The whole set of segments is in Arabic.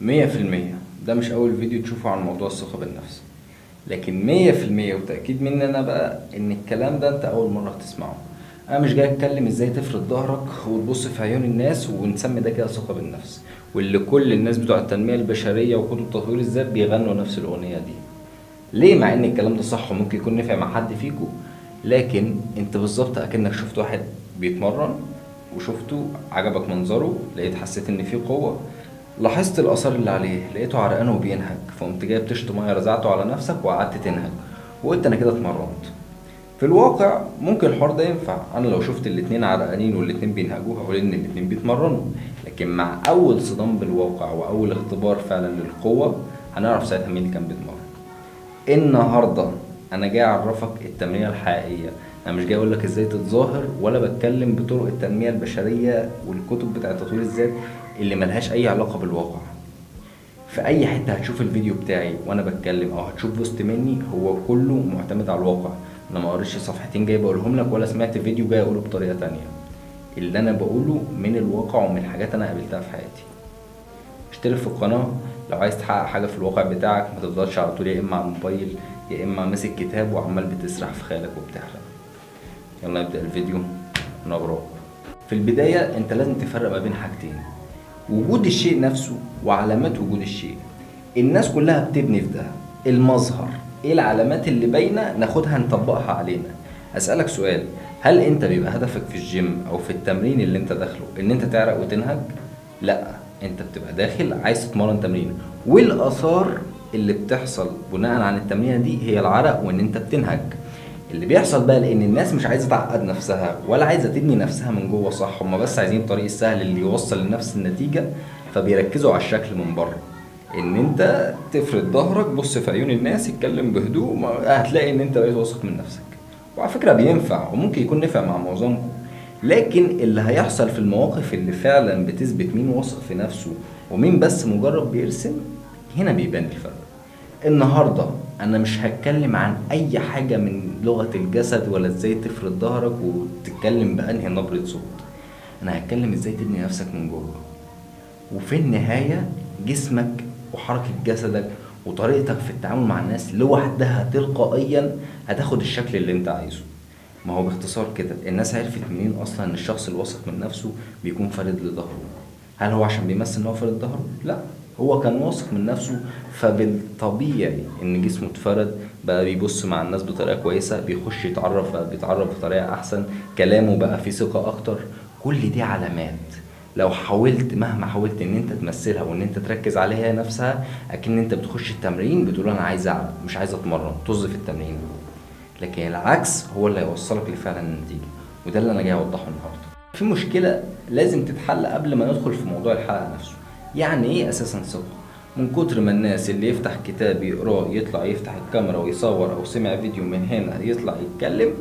100%. ده مش أول فيديو تشوفه عن موضوع الثقة بالنفس، لكن 100% وتأكيد مني أنا بقى إن الكلام ده أنت أول مرة هتسمعه. أنا مش جاي أتكلم إزاي تفرد ظهرك وتبص في عيون الناس ونسمي ده كده ثقة بالنفس، واللي كل الناس بتوع التنمية البشرية وكتب تطوير الذات بيغنوا نفس الأغنية دي. ليه؟ مع إن الكلام ده صح وممكن يكون نفع مع حد فيكو، لكن أنت بالظبط أكنك شفت واحد بيتمرن وشفته عجبك منظره، لقيت حسيت إن فيه قوة، لاحظت الآثار اللي عليه، لقيته عرقان وبينهج، فقمت جايب طشت مية رزعته على نفسك وقعدت تنهج وقلت أنا كده اتمرنت. في الواقع ممكن الحوار ده ينفع، أنا لو شفت الاتنين عرقانين والاتنين بينهجوا هقول إن الاتنين بيتمرنوا، لكن مع أول صدام بالواقع وأول اختبار فعلا للقوة هنعرف ساعتها مين اللي كان بيتمرن. النهارده انا جاي اعرفك التنميه الحقيقيه، انا مش جاي اقول لك ازاي تتظاهر، ولا بتكلم بطرق التنميه البشريه والكتب بتاعه تطوير الذات اللي ملهاش اي علاقه بالواقع. في اي حته هتشوف الفيديو بتاعي وانا بتكلم او هتشوف بوست مني هو كله معتمد على الواقع. انا ما قريتش صفحتين جاي بقولهم لك، ولا سمعت فيديو جاي اقوله بطريقه تانية. اللي انا بقوله من الواقع ومن الحاجات انا قابلتها في حياتي. اشترك في القناة لو عايز تحقق حاجة في الواقع بتاعك، ما تفضلش على طول يا اما على الموبايل يا اما ماسك كتاب وعمال بتسرح في خيالك وبتحلم. يلا نبدأ الفيديو ونغرق. في البداية انت لازم تفرق ما بين حاجتين: وجود الشيء نفسه وعلامات وجود الشيء. الناس كلها بتبني في ده المظهر، ايه العلامات اللي باينة ناخدها نطبقها علينا. اسألك سؤال: هل انت بيبقى هدفك في الجيم او في التمرين اللي انت داخله ان انت تعرق وتنهج؟ لا، انت بتبقى داخل عايز تتمرن تمرين، والاثار اللي بتحصل بناء عن التمرينه دي هي العرق وان انت بتنهج. اللي بيحصل بقى لان الناس مش عايزه تعقد نفسها ولا عايزه تبني نفسها من جوه صح، هما بس عايزين الطريق السهل اللي يوصل لنفس النتيجه، فبيركزوا على الشكل من بره. ان انت تفرد ظهرك، بص في عيون الناس، اتكلم بهدوء، هتلاقي ان انت بقيت واثق من نفسك. وعلى فكره بينفع وممكن يكون نفع مع معظمكم، لكن اللي هيحصل في المواقف اللي فعلا بتثبت مين واثق في نفسه ومين بس مجرد بيرسم، هنا بيبان الفرق. النهارده انا مش هتكلم عن اي حاجه من لغه الجسد ولا ازاي تفرد ظهرك وتتكلم بانهي نبره صوت، انا هتكلم ازاي تبني نفسك من جوه. وفي النهايه جسمك وحركه جسدك وطريقتك في التعامل مع الناس لوحدها تلقائيا هتاخد الشكل اللي انت عايزه. ما هو باختصار كده، الناس عرفت منين اصلا ان الشخص الواثق من نفسه بيكون فارد لظهره؟ هل هو عشان بيمثل ان هو فارد ظهره؟ لا، هو كان واثق من نفسه، فبالطبيعي ان جسمه اتفرد، بقى بيبص مع الناس بطريقه كويسه، بيخش يتعرف بقى بيتعرف بطريقه احسن، كلامه بقى فيه ثقه اكتر. كل دي علامات لو حاولت مهما حاولت ان انت تمثلها وان انت تركز عليها نفسها، اكن انت بتخش التمرين بتقول انا عايز اعمل مش عايز اتمرن، طز في التمرين. لكن العكس هو اللي هيوصلك لفعلا النتيجة، وده اللي انا جاي اوضحه النهارده. في مشكلة لازم تتحل قبل ما ندخل في موضوع الحلقة نفسه. يعني ايه اساسا ثقة؟ من كتر ما الناس اللي يفتح كتاب يقراه يطلع يفتح الكاميرا ويصور، او سمع فيديو من هنا يطلع يتكلم،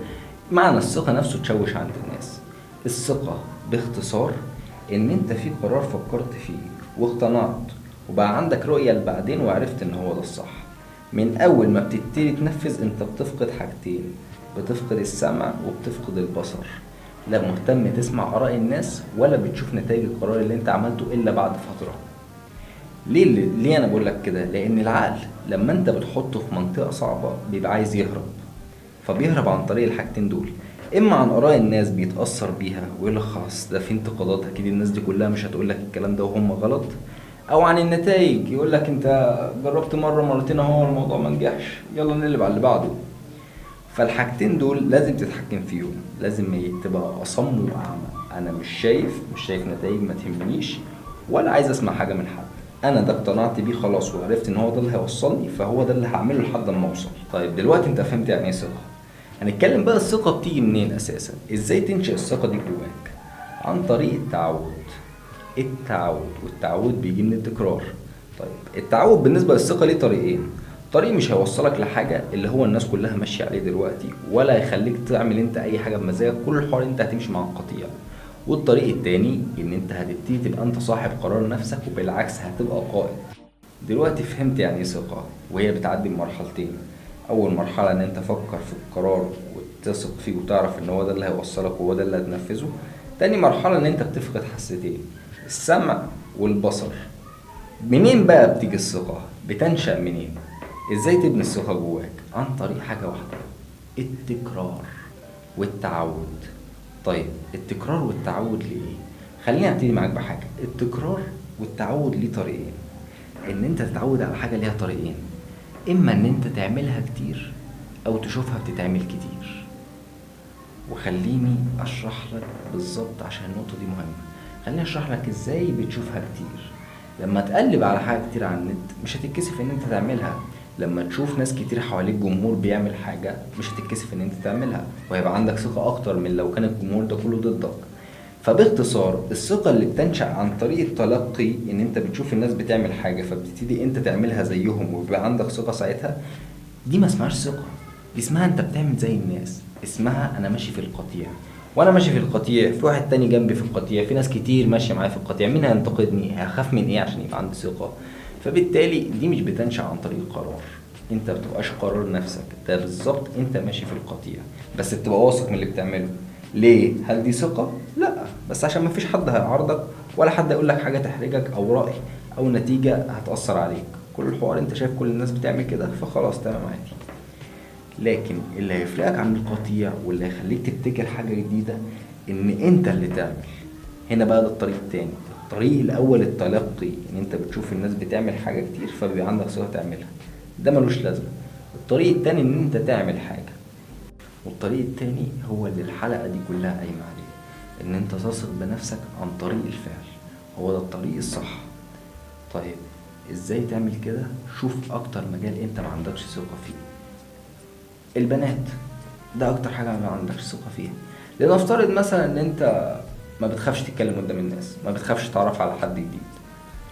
معنى الثقة نفسه تشوش عند الناس. الثقة باختصار ان انت في قرار فكرت فيه واقتنعت وبقى عندك رؤية لبعدين وعرفت ان هو ده الصح. من اول ما بتبتدي تنفذ انت بتفقد حاجتين: بتفقد السمع وبتفقد البصر. لا مهتم تسمع اراء الناس ولا بتشوف نتائج القرار اللي انت عملته الا بعد فترة. ليه انا بقول لك كده؟ لان العقل لما انت بتحطه في منطقة صعبة بيبقى عايز يهرب، فبيهرب عن طريق الحاجتين دول: اما عن اراء الناس بيتاثر بيها ويقول لك خلاص ده في انتقادات اكيد الناس دي كلها مش هتقول لك الكلام ده وهم غلط، او عن النتائج يقول لك انت جربت مره مرتين اهو الموضوع ما نجحش، يلا نقلب على اللي بعده. فالحاجتين دول لازم تتحكم فيهم، لازم تبقى اصم واعمى. انا مش شايف نتائج، ما تهمنيش ولا عايز اسمع حاجه من حد. انا ده اقتنعت بيه خلاص وعرفت ان هو ده اللي هيوصلني، فهو ده اللي هعمله لحد ما اوصل. طيب دلوقتي انت فهمت يعني ايه ثقه. هنتكلم بقى الثقه بتيجي منين اساسا، ازاي تنشئ الثقه دي جواك؟ عن طريق التعود والتعود بيجي من التكرار. طيب التعود بالنسبه للثقه ليه طريقين: طريق مش هيوصلك لحاجه اللي هو الناس كلها ماشيه عليه دلوقتي، ولا هيخليك تعمل انت اي حاجه بمزاجك، كل الحوار انت هتمشي مع القطيع. والطريق التاني ان انت هتبتدي تبقى انت صاحب قرار نفسك، وبالعكس هتبقى قائد. دلوقتي فهمت يعني ايه ثقه، وهي بتعدي بمرحلتين: اول مرحله ان انت فكر في القرار وتثق فيه وتعرف ان هو ده اللي هيوصلك وهو ده اللي هتنفذه. تاني مرحله ان انت بتفقد حاستين: السمع والبصر. منين بقى بتيجي الثقة؟ بتنشأ منين؟ ازاي تبني الثقة جواك؟ عن طريق حاجة واحدة، التكرار والتعود. طيب التكرار والتعود لإيه؟ خليني ابتدي معاك بحاجة. التكرار والتعود ليه طريقين. ان انت تتعود على حاجة ليها طريقين، اما ان انت تعملها كتير او تشوفها بتتعمل كتير. وخليني اشرح لك بالظبط عشان النقطة دي مهمة. خليني اشرح لك ازاي بتشوفها كتير. لما تقلب على حاجة كتير على النت مش هتتكسف ان انت تعملها. لما تشوف ناس كتير حواليك جمهور بيعمل حاجة مش هتتكسف ان انت تعملها، وهيبقى عندك ثقة اكتر من لو كان الجمهور ده كله ضدك. فباختصار الثقة اللي بتنشأ عن طريق التلقي، ان انت بتشوف الناس بتعمل حاجة فبتبتدي انت تعملها زيهم ويبقى عندك ثقة ساعتها، دي ما اسمهاش ثقة، دي اسمها انت بتعمل زي الناس. اسمها انا ماشي في القطيع، وانا ماشي في القطيع في واحد تاني جنبي في القطيع، في ناس كتير ماشية معايا في القطيع، مين هينتقدني؟ هخاف من ايه عشان يبقى عندي ثقة؟ فبالتالي دي مش بتنشأ عن طريق قرار، انت بتبقاش قرار نفسك، ده بالظبط انت ماشي في القطيع بس بتبقى واثق من اللي بتعمله. ليه؟ هل دي ثقة؟ لا، بس عشان مفيش حد هيعارضك ولا حد يقول لك حاجة تحرجك او رأي او نتيجة هتأثر عليك. كل الحوار انت شايف كل الناس بتعمل كده فخلاص تمام عادي. لكن اللي هيفرقك عن القطيع واللي هيخليك تبتكر حاجة جديدة ان انت اللي تعمل. هنا بقى ده الطريق التاني. الطريق الاول التلقي، ان انت بتشوف الناس بتعمل حاجة كتير فبيبقى عندك ثقة تعملها، ده ملوش لازمة. الطريق التاني ان انت تعمل حاجة. والطريق التاني هو اللي الحلقة دي كلها قايمة عليه، ان انت تثق بنفسك عن طريق الفعل. هو ده الطريق الصح. طيب ازاي تعمل كده؟ شوف اكتر مجال انت ما عندكش ثقة فيه. البنات ده اكتر حاجة ما عندكش ثقة فيها. لنفترض مثلا ان انت ما بتخافش تتكلم قدام الناس، ما بتخافش تعرف على حد جديد.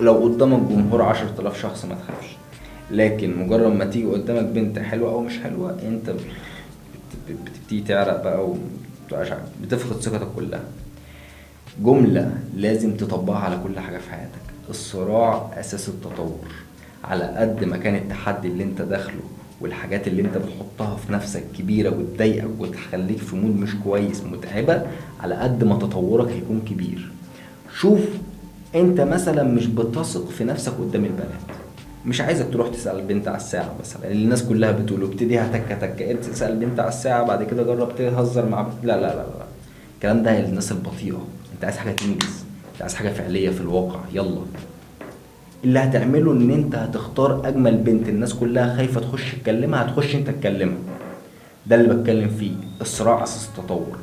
لو قدامك جمهور 10,000 شخص ما تخافش، لكن مجرد ما تيجي قدامك بنت حلوة او مش حلوة انت بتبتدي تعرق بقى بتفقد ثقتك كلها. جملة لازم تطبقها على كل حاجة في حياتك: الصراع أساس التطور. على قد ما كان التحدي اللي انت داخله والحاجات اللي انت بتحطها في نفسك كبيرة وتضايقك وتخليك في مود مش كويس متعبة، على قد ما تطورك هيكون كبير. شوف انت مثلا مش بتثق في نفسك قدام البنات، مش عايزك تروح تسأل البنت على الساعة مثلا اللي الناس كلها بتقوله، ابتديها تكة تكة، تسأل البنت على الساعة بعد كده جرب تهزر مع بنت. لا لا لا لا، الكلام ده للناس البطيئة. انت عايز حاجة تنجز، انت عايز حاجة فعلية في الواقع. يلا اللي هتعمله ان انت هتختار اجمل بنت الناس كلها خايفة تخش تكلمها، هتخش انت تكلمها. ده اللي بتكلم فيه، الصراع اساس التطور.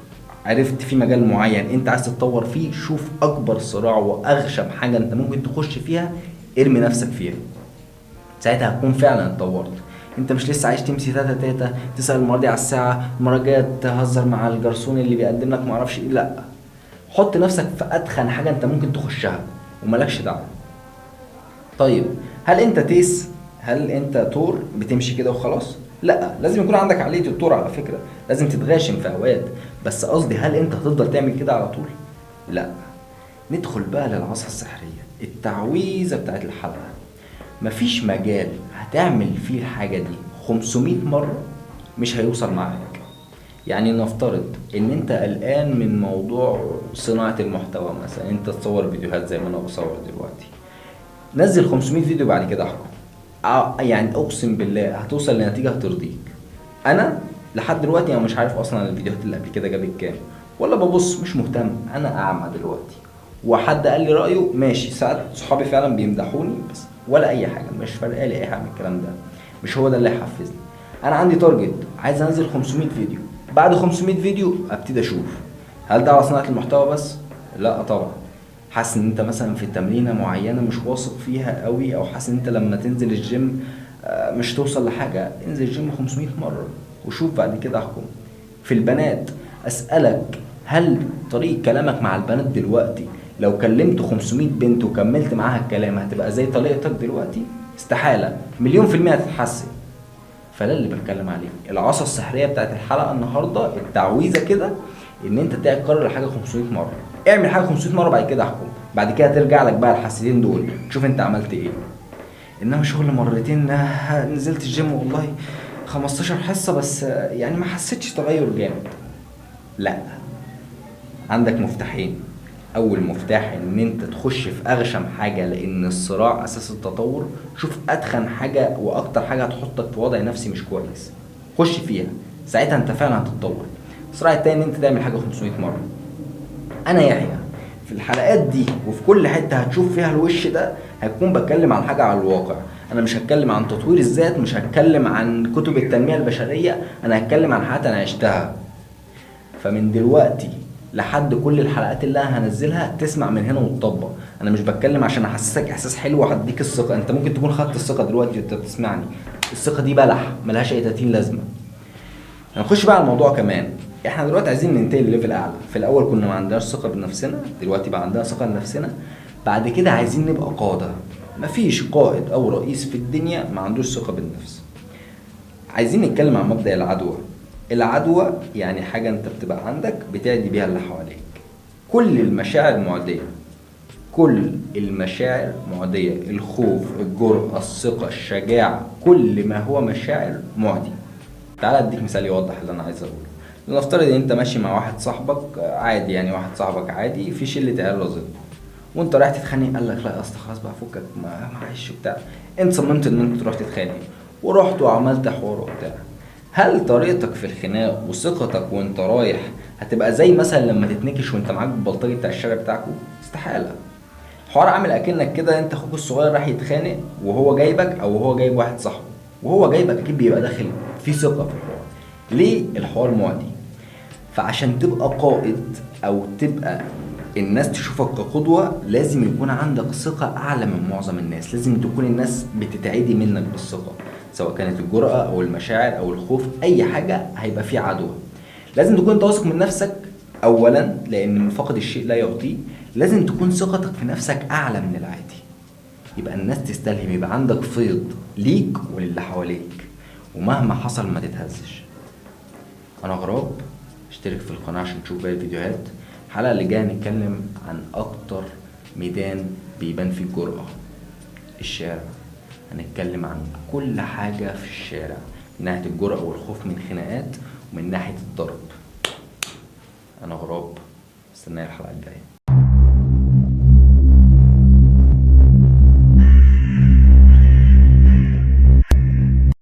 عرفت في مجال معين انت عايز تتطور فيه، شوف اكبر صراع واغشم حاجة انت ممكن تخش فيها، ارمي نفسك فيها، ساعتها هتكون فعلا اتطورت. انت مش لسه عايش تمشي تاتا تاتا، تسأل المرة دي على الساعة، المرة الجاية تهزر مع الجرسون اللي بيقدم لك معرفش ايه. لا، حط نفسك في اتخن حاجة انت ممكن تخشها وملكش دعوة. طيب هل انت تيس؟ هل انت تور بتمشي كده وخلاص؟ لا، لازم يكون عندك عقلية التور على فكرة، لازم تتغاشم في اوقات، بس قصدي هل انت هتفضل تعمل كده على طول؟ لا. ندخل بقى للعصا السحرية، التعويذة بتاعت الحلقة. مفيش مجال هتعمل فيه الحاجة دي 500 مرة مش هيوصل معاك. يعني نفترض ان انت قلقان من موضوع صناعة المحتوى مثلا، انت تصور فيديوهات زي ما انا بصور دلوقتي، نزل 500 فيديو بعد كده احكم. يعني اقسم بالله هتوصل لنتيجة هترضيك. انا لحد دلوقتي انا مش عارف اصلا الفيديوهات اللي قبل كده جابت كام، ولا ببص، مش مهتم، انا اعمى دلوقتي. وحد قال لي رايه ماشي، ساعات صحابي فعلا بيمدحوني بس ولا اي حاجه، مش فارقه لي اي حاجه من الكلام ده، مش هو ده اللي هيحفزني. انا عندي تارجت، عايز انزل 500 فيديو. بعد 500 فيديو ابتدي اشوف هل ده على صناعه المحتوى بس؟ لا طبعا. حاسس ان انت مثلا في تمرينه معينه مش واثق فيها قوي، او حاسس ان انت لما تنزل الجيم مش توصل لحاجه، انزل الجيم 500 مره وشوف بعد كده احكم. في البنات اسالك، هل طريقه كلامك مع البنات دلوقتي لو كلمت 500 بنت وكملت معاها الكلام هتبقى زي طريقتك دلوقتي؟ استحالة، مليون في المية هتتحسن. فده اللي بتكلم عليه، العصا السحرية بتاعت الحلقة النهاردة، التعويذة كده، ان انت تكرر الحاجة 500 مرة. اعمل حاجة 500 مرة بعد كده احكم، بعد كده ترجع لك بقى الحسيتين دول تشوف انت عملت ايه. انما شغل مرتين، نزلت الجيم والله 15 حصة بس يعني ما حسيتش تغير جامد، لا. عندك مفتاحين: اول مفتاح ان انت تخش في اغشم حاجه، لان الصراع اساس التطور. شوف اتخن حاجه واكتر حاجه هتحطك في وضع نفسي مش كويس، خش فيها، ساعتها انت فعلا هتتطور. الصراع التاني ان انت تعمل حاجه 500 مره. انا يحيى في الحلقات دي وفي كل حته هتشوف فيها الوش ده هكون بتكلم عن حاجه على الواقع. انا مش هتكلم عن تطوير الذات، مش هتكلم عن كتب التنميه البشريه، انا هتكلم عن حاجات انا عشتها. فمن دلوقتي لحد كل الحلقات اللي انا هنزلها تسمع من هنا وتطبق. انا مش بتكلم عشان احسسك احساس حلو وهديك الثقه، انت ممكن تكون خدت الثقه دلوقتي وانت بتسمعني، الثقه دي بلح ملهاش اي 30 لازمه. هنخش بقى على الموضوع كمان. احنا دلوقتي عايزين ننتقل لليفل اعلى. في الاول كنا ما عندناش ثقه بنفسنا، دلوقتي بقى عندنا ثقه بنفسنا. بعد كده عايزين نبقى قاده. مفيش قائد او رئيس في الدنيا ما عندوش ثقه بالنفس. عايزين نتكلم عن مبدأ العدوى. العدوى يعني حاجة انت بتبقى عندك بتعدي بيها اللي حواليك. كل المشاعر معدية، كل المشاعر معدية، الخوف، الجرأة، الثقة، الشجاعة، كل ما هو مشاعر معدي. تعال اديك مثال يوضح اللي انا عايز اقوله. لنفترض ان انت ماشي مع واحد صاحبك عادي، يعني واحد صاحبك عادي في شلة عيال رزق، وانت رايح تتخانق قال لك لا يا اسطى خلاص بقى فكك معلش وبتاع. انت صممت ان انت تروح تتخانق ورحت وعملت حوار وبتاع. هل طريقتك في الخناق وثقتك وانت رايح هتبقى زي مثلا لما تتنكش وانت معاك البلطجي بتاع الشارع بتاعكو؟ استحالة. الحوار عامل اكنك كده انت اخوك الصغير راح يتخانق وهو جايبك، او هو جايب واحد صاحبه وهو جايبك، اكيد بيبقى داخل في ثقة في الحوار. ليه؟ الحوار معدي. فعشان تبقى قائد او تبقى الناس تشوفك كقدوة لازم يكون عندك ثقة اعلى من معظم الناس، لازم تكون الناس بتتعدي منك بالثقة، سواء كانت الجرأة او المشاعر او الخوف، اي حاجة هيبقى فيه عدوى. لازم تكون انت واثق من نفسك اولا، لان من فقد الشيء لا يعطيه. لازم تكون ثقتك في نفسك اعلى من العادي، يبقى الناس تستلهم، يبقى عندك فيض ليك وللي حواليك، ومهما حصل ما تتهزش. انا غراب، اشترك في القناة عشان تشوف باقي الفيديوهات. الحلقة اللي جاية هنتكلم عن اكتر ميدان بيبان فيه الجرأة، الشارع. هنتكلم عن كل حاجة في الشارع، من ناحية الجرأة والخوف من خناقات، ومن ناحية الضرب. انا غراب، استناني الحلقة الجاية.